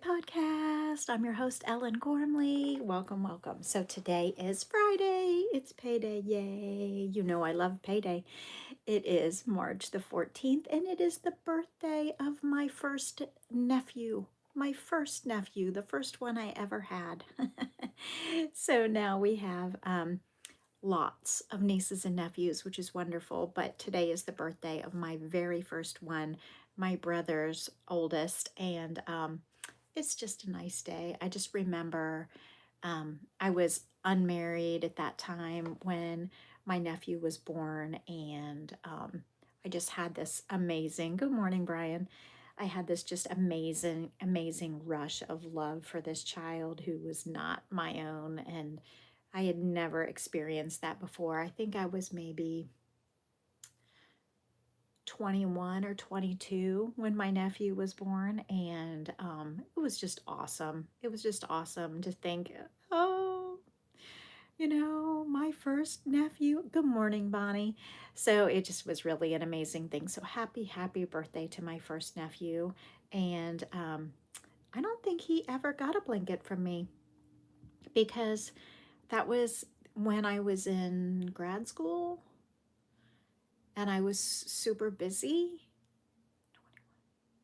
Podcast. I'm your host, Ellen Gormley. Welcome, welcome. So today is Friday. It's payday. Yay. You know I love payday. It is March the 14th, and it is the birthday of my first nephew. My first nephew, the first one I ever had. So now we have lots of nieces and nephews, which is wonderful. But today is the birthday of my very first one, my brother's oldest, and it's just a nice day. I just remember I was unmarried at that time when my nephew was born, and I just had this amazing, good morning, Brian. I had this just amazing, amazing rush of love for this child who was not my own, and I had never experienced that before. I think I was maybe 21 or 22 when my nephew was born, and it was just awesome. It was just awesome to think, oh, my first nephew. Good morning, Bonnie. So it just was really an amazing thing. So happy birthday to my first nephew. And I don't think he ever got a blanket from me because that was when I was in grad school and I was super busy.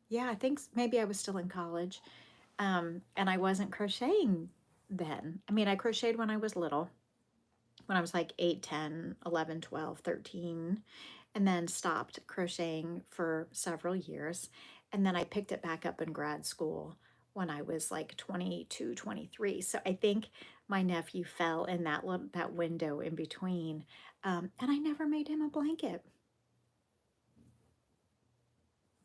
Yeah, I think maybe I was still in college. And I wasn't crocheting then. I mean, I crocheted when I was little, when I was like 8, 10, 11, 12, 13, and then stopped crocheting for several years. And then I picked it back up in grad school when I was like 22, 23. So I think my nephew fell in that window in between. And I never made him a blanket.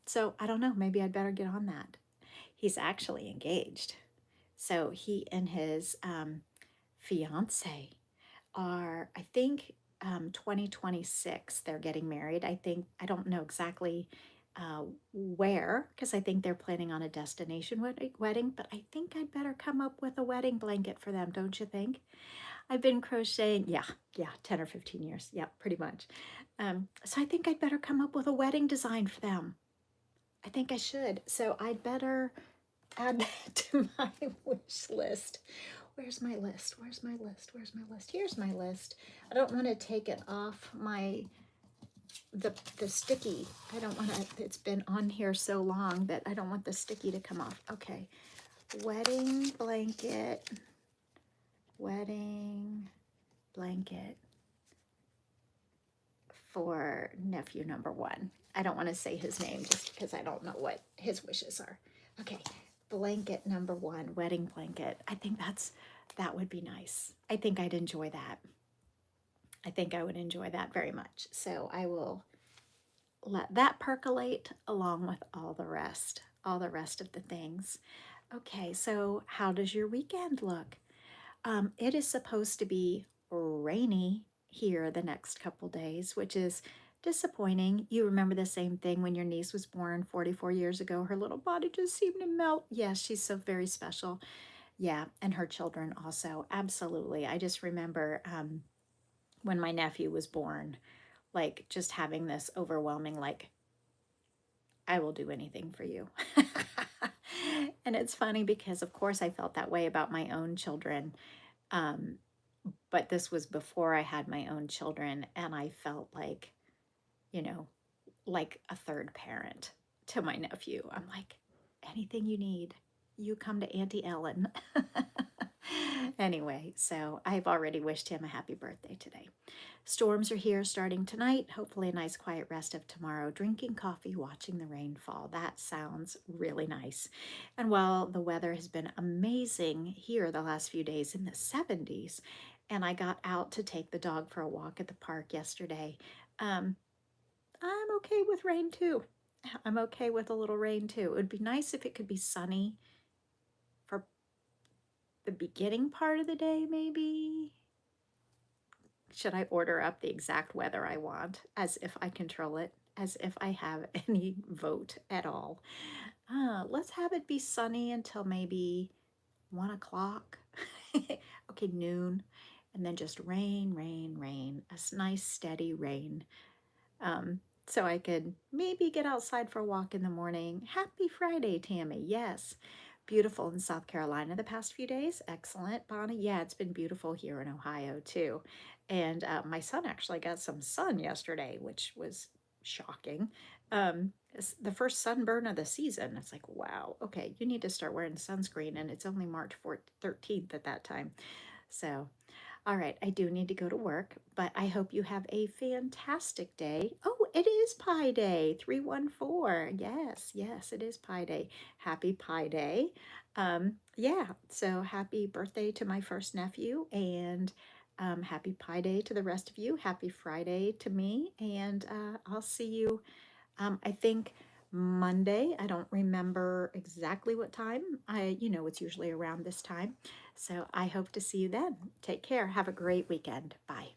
So I don't know, maybe I'd better get on that. He's actually engaged. So he and his fiance are, I think, 2026, they're getting married. I don't know exactly where, because I think they're planning on a destination wedding, but I think I'd better come up with a wedding blanket for them, don't you think? I've been crocheting, yeah, 10 or 15 years. Yeah, pretty much. So I think I'd better come up with a wedding design for them. I think I should. So I'd better add that to my wish list. Where's my list? Where's my list? Where's my list? Here's my list. I don't want to take it off the sticky. I don't want to, it's been on here so long that I don't want the sticky to come off. Okay. Wedding blanket for nephew number one. I don't want to say his name just because I don't know what his wishes are. Okay, blanket number one, wedding blanket. I think that would be nice. I think I'd enjoy that. I think I would enjoy that very much. So I will let that percolate along with all the rest of the things. Okay, so how does your weekend look? It is supposed to be rainy here the next couple days, which is disappointing. You remember the same thing when your niece was born 44 years ago. Her little body just seemed to melt. Yes, she's so very special. Yeah, and her children also. Absolutely. I just remember when my nephew was born, like just having this overwhelming, like, I will do anything for you. And it's funny because, of course, I felt that way about my own children. Um, but this was before I had my own children, and I felt like, like a third parent to my nephew. I'm like, anything you need, you come to Auntie Ellen. Anyway, so I've already wished him a happy birthday today. Storms are here starting tonight. Hopefully a nice quiet rest of tomorrow. Drinking coffee, watching the rain fall. That sounds really nice. And while the weather has been amazing here the last few days in the 70s, and I got out to take the dog for a walk at the park yesterday, I'm okay with rain too. I'm okay with a little rain too. It would be nice if it could be sunny for the beginning part of the day, maybe. Should I order up the exact weather I want, as if I control it, as if I have any vote at all? Let's have it be sunny until maybe 1 o'clock. Okay, noon, and then just rain, a nice steady rain. So I could maybe get outside for a walk in the morning. Happy Friday, Tammy. Yes. Beautiful in South Carolina the past few days. Excellent, Bonnie. Yeah, it's been beautiful here in Ohio too. And my son actually got some sun yesterday, which was shocking. It's the first sunburn of the season. It's like, wow, okay, you need to start wearing sunscreen. And it's only March 13th at that time. So, all right, I do need to go to work, but I hope you have a fantastic day. Oh, it is Pi Day, 314. Yes, yes, it is Pi Day. Happy Pi Day. Yeah, so happy birthday to my first nephew, and happy Pi Day to the rest of you. Happy Friday to me, and I'll see you I think Monday. I don't remember exactly what time. It's usually around this time. So I hope to see you then. Take care. Have a great weekend. Bye.